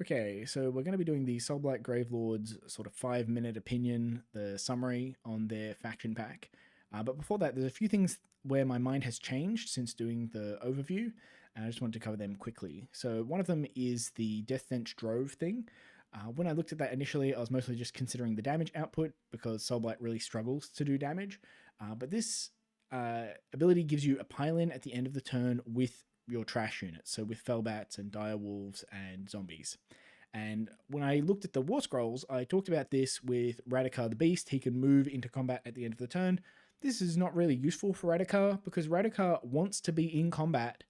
Okay, so we're going to be doing the Soublight Gravelords sort of 5 minute opinion, the summary on their faction pack. But before that, there's a few things where my mind has changed since doing the overview, and I just wanted to cover them quickly. So one of them is the Death Stench Drove thing. When I looked at that initially, I was mostly just considering the damage output because Soublight really struggles to do damage. But this ability gives you a pile-in at the end of the turn with your trash units, so with Fellbats and Direwolves and zombies. And when I looked at the War Scrolls, I talked about this with Radikar the Beast. He can move into combat at the end of the turn. This is not really useful for Radikar because Radikar wants to be in combat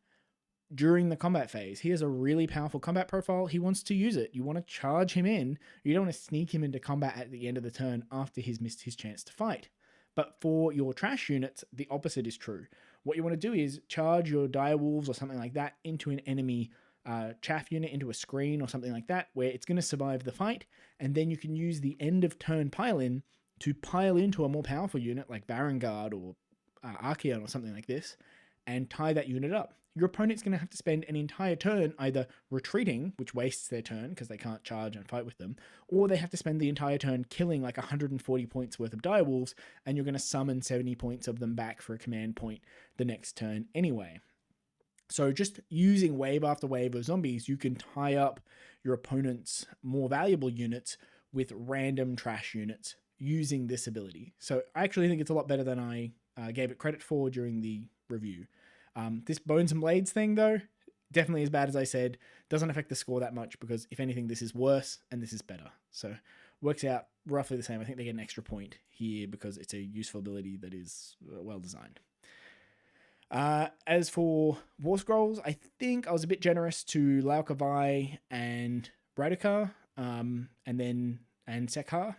during the combat phase. He has a really powerful combat profile. He wants to use it. You want to charge him in. You don't want to sneak him into combat at the end of the turn after he's missed his chance to fight. But for your trash units, the opposite is true. What you want to do is charge your Direwolves or something like that into an enemy chaff unit, into a screen or something like that, where it's going to survive the fight, and then you can use the end of turn pile-in to pile into a more powerful unit like Varangard or Archeon or something like this, and tie that unit up. Your opponent's going to have to spend an entire turn either retreating, which wastes their turn because they can't charge and fight with them, or they have to spend the entire turn killing like 140 points worth of Direwolves, and you're going to summon 70 points of them back for a command point the next turn anyway. So just using wave after wave of zombies, you can tie up your opponent's more valuable units with random trash units using this ability. So I actually think it's a lot better than I gave it credit for during the review. This Bones and Blades thing, though, definitely as bad as I said, doesn't affect the score that much because, if anything, this is worse and this is better. So works out roughly the same. I think they get an extra point here because it's a useful ability that is well designed. As for War Scrolls, I think I was a bit generous to Laukavai and Radikar, and Sekhar,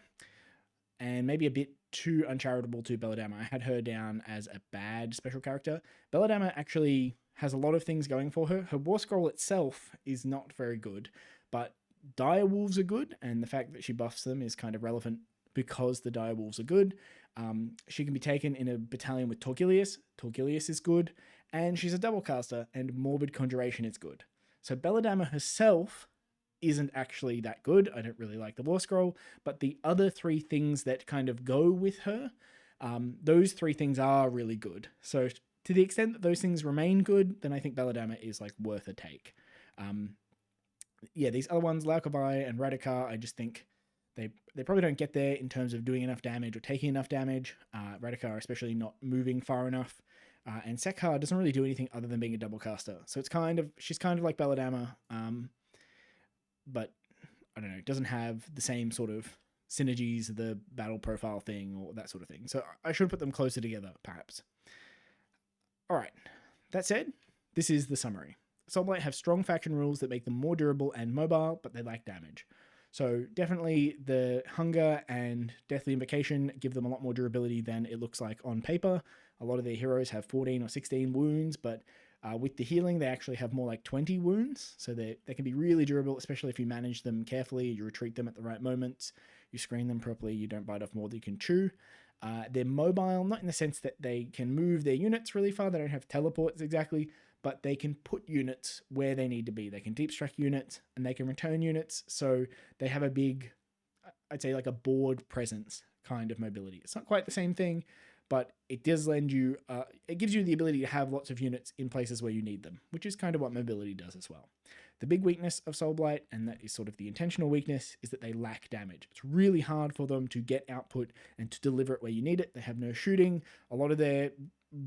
and maybe a bit too uncharitable to Belladamma. I had her down as a bad special character. Belladamma actually has a lot of things going for her. Her War Scroll itself is not very good, but Direwolves are good, and the fact that she buffs them is kind of relevant because the Direwolves are good. She can be taken in a battalion with Torgilius. Torgilius is good, and she's a double caster, and Morbid Conjuration is good. So Belladamma herself isn't actually that good. I don't really like the War Scroll, but the other three things that kind of go with her, those three things are really good. So to the extent that those things remain good, then I think Belladamma is like worth a take. These other ones, Laukavai and Radikar, I just think they probably don't get there in terms of doing enough damage or taking enough damage. Radikar especially not moving far enough. And Sekhar doesn't really do anything other than being a double caster. So she's kind of like Belladamma, but I don't know, it doesn't have the same sort of synergies, the battle profile thing or that sort of thing. So I should put them closer together, perhaps. All right, that said, this is the summary. Soublight have strong faction rules that make them more durable and mobile, but they lack damage. So definitely the Hunger and Deathly Invocation give them a lot more durability than it looks like on paper. A lot of their heroes have 14 or 16 wounds, but with the healing, they actually have more like 20 wounds. So they can be really durable, especially if you manage them carefully, you retreat them at the right moments, you screen them properly, you don't bite off more than you can chew. They're mobile, not in the sense that they can move their units really far. They don't have teleports exactly, but they can put units where they need to be. They can deep strike units and they can return units. So they have a big, I'd say like a board presence kind of mobility. It's not quite the same thing, but it does lend you, it gives you the ability to have lots of units in places where you need them, which is kind of what mobility does as well. The big weakness of Soublight, and that is sort of the intentional weakness, is that they lack damage. It's really hard for them to get output and to deliver it where you need it. They have no shooting. A lot of their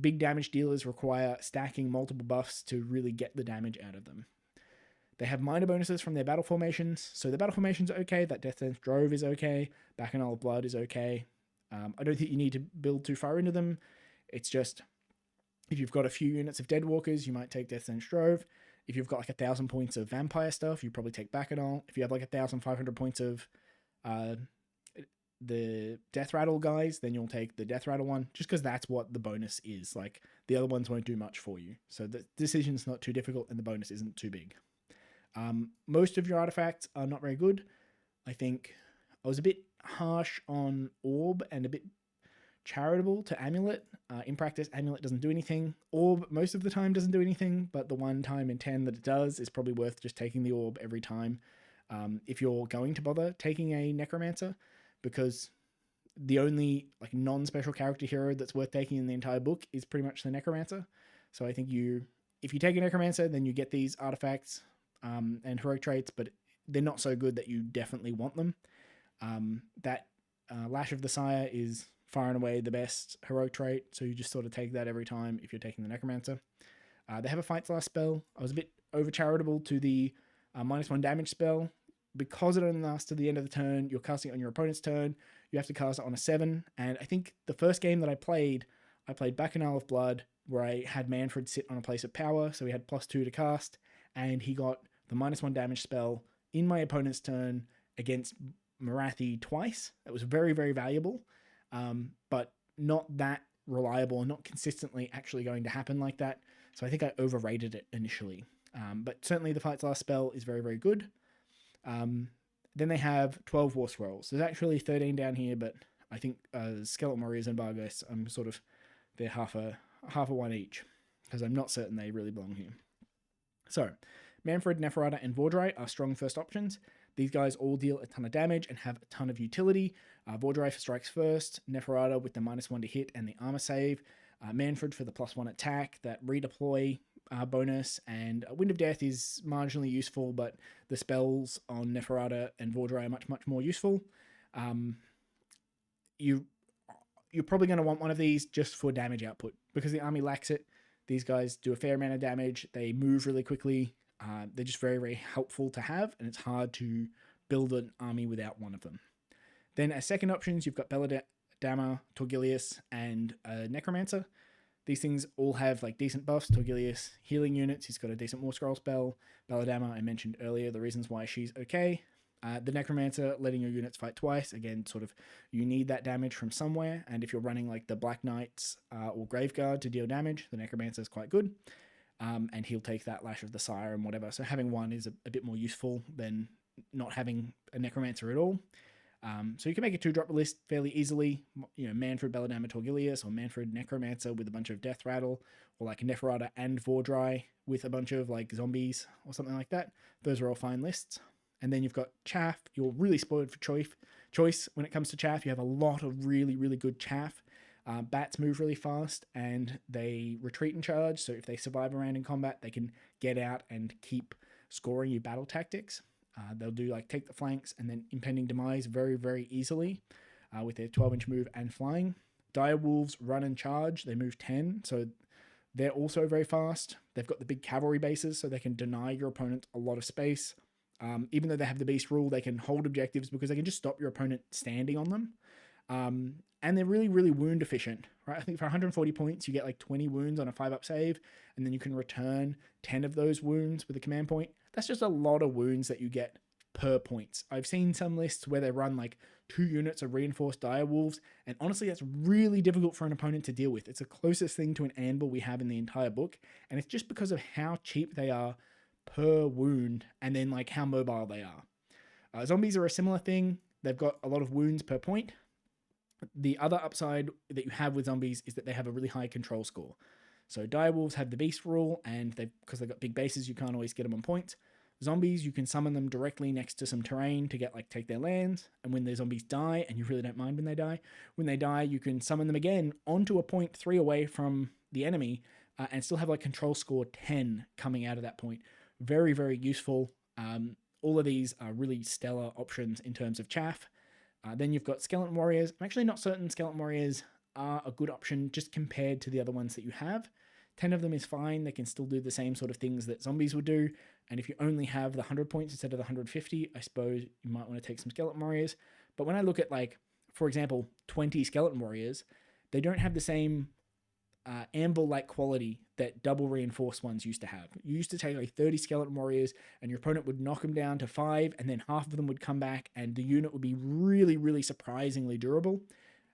big damage dealers require stacking multiple buffs to really get the damage out of them. They have minor bonuses from their battle formations. So the battle formations are okay. That Death Stench Drove is okay. Bacchanal of Blood is okay. I don't think you need to build too far into them. It's just, if you've got a few units of Deadwalkers, you might take Death Stench Drove. If you've got like 1,000 points of Vampire stuff, you probably take Bacchanal. If you have like 1,500 points of the Death Rattle guys, then you'll take the Death Rattle one, just because that's what the bonus is. Like, the other ones won't do much for you. So the decision's not too difficult and the bonus isn't too big. Most of your artifacts are not very good. I think I was a bit harsh on Orb and a bit charitable to Amulet. In practice, Amulet doesn't do anything. Orb most of the time doesn't do anything, but the one time in 10 that it does is probably worth just taking the Orb every time. if you're going to bother taking a necromancer, because the only like non-special character hero that's worth taking in the entire book is pretty much the necromancer. So I think if you take a necromancer, then you get these artifacts and heroic traits, but they're not so good that you definitely want them. That Lash of the Sire is far and away the best heroic trait, so you just sort of take that every time if you're taking the necromancer. They have a Fight's Last spell. I was a bit over charitable to the -1 damage spell. Because it only lasts to the end of the turn, you're casting it on your opponent's turn. You have to cast it on a 7. And I think the first game that I played Bacchanal of Blood, where I had Manfred sit on a place of power, so he had +2 to cast, and he got the -1 damage spell in my opponent's turn against Marathi twice. It was very, very valuable, but not that reliable and not consistently actually going to happen like that. So I think I overrated it initially. But certainly the Fight's Last spell is very, very good. Then they have 12 War Scrolls. There's actually 13 down here, but I think Skeleton Warriors and Vargas, they're half a one each, because I'm not certain they really belong here. So, Manfred, Neferata, and Vordrai are strong first options. These guys all deal a ton of damage and have a ton of utility. Vordrai strikes first, Neferata with the -1 to hit and the armor save, Manfred for the +1 attack, that redeploy bonus, and Wind of Death is marginally useful, but the spells on Neferata and Vordrai are much, much more useful. You're probably going to want one of these just for damage output, because the army lacks it. These guys do a fair amount of damage, they move really quickly, they're just very, very helpful to have, and it's hard to build an army without one of them. Then as second options, you've got Belladamma, Torgilius, and Necromancer. These things all have like decent buffs. Torgilius, healing units. He's got a decent War Scroll spell. Belladamma, I mentioned earlier the reasons why she's okay. The Necromancer, letting your units fight twice. Again, sort of you need that damage from somewhere. And if you're running like the Black Knights or Graveguard to deal damage, the Necromancer is quite good. And he'll take that Lash of the Sire and whatever. So having one is a bit more useful than not having a Necromancer at all. So you can make a 2-drop list fairly easily, Manfred, Belladamma, Torgilius, or Manfred, Necromancer with a bunch of Death Rattle, or like Neferata and Vordrai with a bunch of like zombies or something like that. Those are all fine lists. And then you've got Chaff. You're really spoiled for choice when it comes to Chaff. You have a lot of really, really good Chaff. Bats move really fast and they retreat and charge. So if they survive a round in combat, they can get out and keep scoring you battle tactics. They'll do like take the flanks and then impending demise very, very easily with their 12-inch move and flying. Dire Wolves run and charge. They move 10, so they're also very fast. They've got the big cavalry bases, so they can deny your opponent a lot of space. Even though they have the beast rule, they can hold objectives because they can just stop your opponent standing on them. And they're really, really wound efficient, right? I think for 140 points, you get like 20 wounds on a 5-up save, and then you can return 10 of those wounds with a command point. That's just a lot of wounds that you get per points. I've seen some lists where they run like 2 units of reinforced Dire Wolves, and honestly, that's really difficult for an opponent to deal with. It's the closest thing to an anvil we have in the entire book, and it's just because of how cheap they are per wound, and then like how mobile they are. Zombies are a similar thing. They've got a lot of wounds per point. The other upside that you have with zombies is that they have a really high control score. So Dire Wolves have the beast rule, and because they've got big bases, you can't always get them on points. Zombies, you can summon them directly next to some terrain to take their lands, and when the zombies die, and you really don't mind when they die, you can summon them again onto a point 3 away from the enemy, and still have like control score 10 coming out of that point. Very, very useful. All of these are really stellar options in terms of chaff. Then you've got Skeleton Warriors. I'm actually not certain Skeleton Warriors are a good option just compared to the other ones that you have. 10 of them is fine. They can still do the same sort of things that zombies would do. And if you only have the 100 points instead of the 150, I suppose you might want to take some Skeleton Warriors. But when I look at, like, for example, 20 Skeleton Warriors, they don't have the same anvil-like quality that double reinforced ones used to have. You used to take like 30 Skeleton Warriors and your opponent would knock them down to 5, and then half of them would come back and the unit would be really, really surprisingly durable.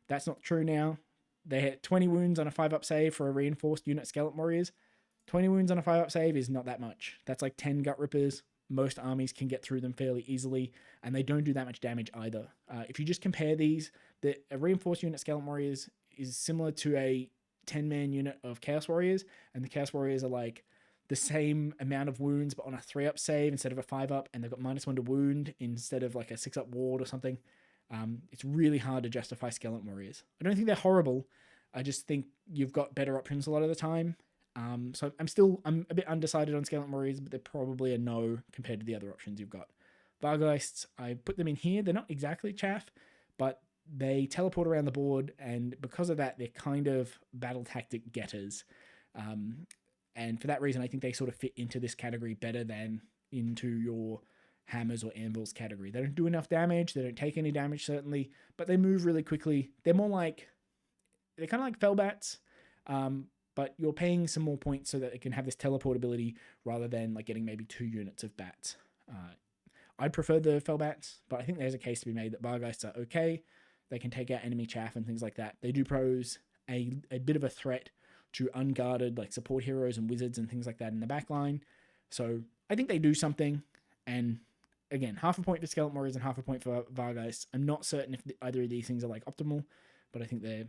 That's not true now. They had 20 wounds on a 5-up save for a reinforced unit Skeleton Warriors. 20 wounds on a 5-up save is not that much. That's like 10 Gut Rippers. Most armies can get through them fairly easily, and they don't do that much damage either. If you just compare these, a reinforced unit Skeleton Warriors is similar to a 10-man unit of Chaos Warriors, and the Chaos Warriors are like the same amount of wounds, but on a 3-up save instead of a 5-up, and they've got -1 to wound instead of like a 6-up ward or something. It's really hard to justify Skeleton Warriors. I don't think they're horrible. I just think you've got better options a lot of the time. So I'm a bit undecided on Skeleton Warriors, but they're probably a no compared to the other options you've got. Vargheists, I put them in here. They're not exactly chaff, but they teleport around the board, and because of that, they're kind of battle tactic getters. And for that reason, I think they sort of fit into this category better than into your hammers or anvils category. They don't do enough damage. They don't take any damage, certainly, but they move really quickly. They're kind of like Felbats, but you're paying some more points so that it can have this teleport ability rather than like getting maybe 2 units of bats. I'd prefer the Felbats, but I think there's a case to be made that Vargheists are okay. They can take out enemy chaff and things like that. They do pose a bit of a threat to unguarded like support heroes and wizards and things like that in the backline. So I think they do something. And again, half a point for Skeleton Warriors and half a point for Vargheists. I'm not certain if either of these things are like optimal, but I think they're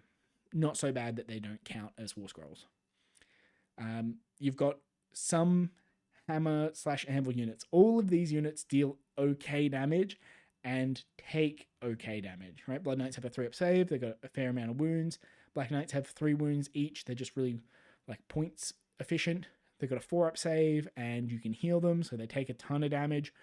not so bad that they don't count as War Scrolls. You've got some hammer/anvil units. All of these units deal okay damage and take okay damage, right? Blood Knights have a 3-up save. They've got a fair amount of wounds. Black Knights have 3 wounds each. They're just really like points efficient. They've got a 4-up save and you can heal them, so they take a ton of damage.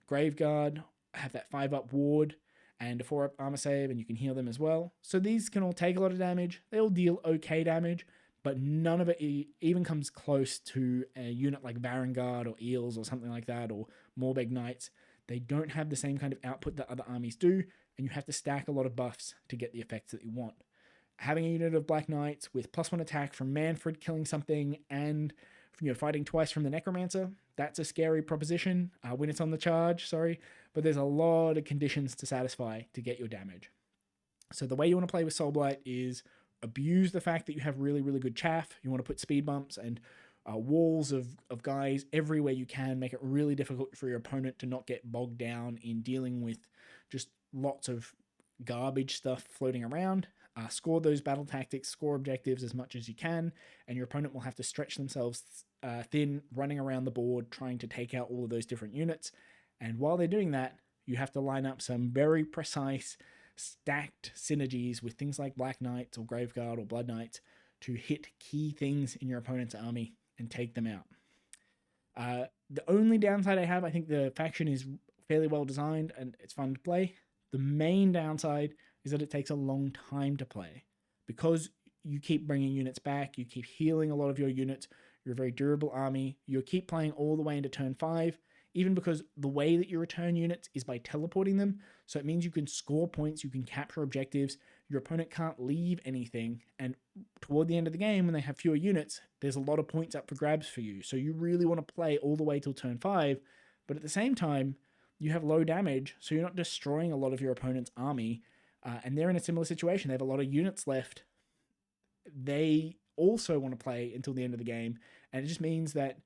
Graveguard have that 5-up ward and a 4-up armor save, and you can heal them as well. So these can all take a lot of damage. They all deal okay damage, but none of it even comes close to a unit like Varangard or Eels or something like that, or Morbeg Knights. They don't have the same kind of output that other armies do, and you have to stack a lot of buffs to get the effects that you want. Having a unit of Black Knights with +1 attack from Manfred killing something and fighting twice from the Necromancer, that's a scary proposition when it's on the charge, but there's a lot of conditions to satisfy to get your damage. So the way you want to play with Soublight is abuse the fact that you have really, really good chaff. You want to put speed bumps and walls of guys everywhere you can, make it really difficult for your opponent to not get bogged down in dealing with just lots of garbage stuff floating around. Score those battle tactics, score objectives as much as you can, and your opponent will have to stretch themselves thin, running around the board, trying to take out all of those different units. And while they're doing that, you have to line up some very precise, stacked synergies with things like Black Knights or Graveguard or Blood Knights to hit key things in your opponent's army and take them out. The only downside I have, I think the faction is fairly well designed and it's fun to play. The main downside is that it takes a long time to play. Because you keep bringing units back, you keep healing a lot of your units, you're a very durable army, you keep playing all the way into turn 5, even because the way that you return units is by teleporting them, so it means you can score points, you can capture objectives, your opponent can't leave anything, and toward the end of the game, when they have fewer units, there's a lot of points up for grabs for you, so you really want to play all the way till turn 5, but at the same time, you have low damage, so you're not destroying a lot of your opponent's army, and they're in a similar situation. They have a lot of units left. They also want to play until the end of the game, and it just means that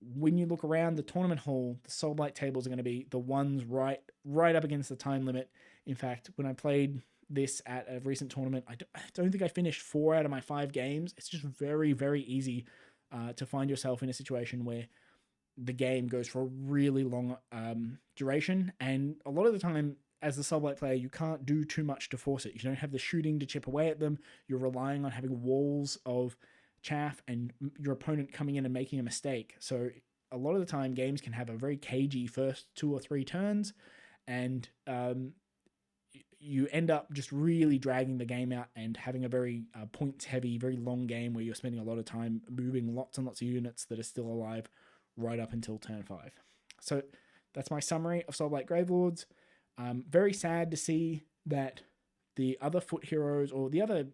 when you look around the tournament hall, the Soublight tables are going to be the ones right up against the time limit. In fact, when I played this at a recent tournament, I don't think I finished 4 out of my 5 games. It's just very, very easy to find yourself in a situation where the game goes for a really long duration, and a lot of the time, as the Soublight player, you can't do too much to force it. You don't have the shooting to chip away at them. You're relying on having walls of chaff and your opponent coming in and making a mistake. So a lot of the time, games can have a very cagey first 2 or 3 turns, and you end up just really dragging the game out and having a very points-heavy, very long game where you're spending a lot of time moving lots and lots of units that are still alive right up until turn 5. So that's my summary of Soublight Gravelords. Very sad to see that the other foot heroes, or the other,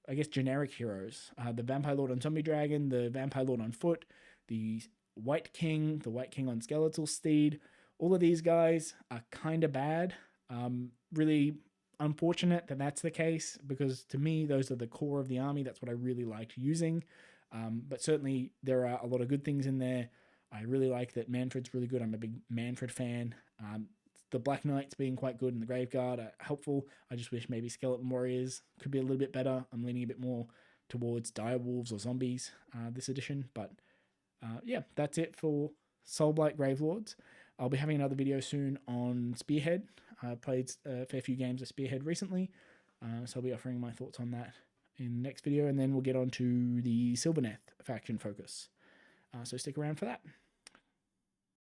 I guess, generic heroes, the Vampire Lord on Zombie Dragon, the Vampire Lord on foot, the White King on Skeletal Steed, all of these guys are kind of bad. Really unfortunate that that's the case, because to me, those are the core of the army. That's what I really liked using. But certainly there are a lot of good things in there. I really like that Manfred's really good. I'm a big Manfred fan. The Black Knights being quite good and the Graveguard are helpful. I just wish maybe Skeleton Warriors could be a little bit better. I'm leaning a bit more towards Direwolves or Zombies this edition, but yeah, that's it for Soublight Gravelords. I'll be having another video soon on Spearhead. I played a fair few games of Spearhead recently, so I'll be offering my thoughts on that in the next video, and then we'll get on to the Sylvaneth faction focus. So stick around for that.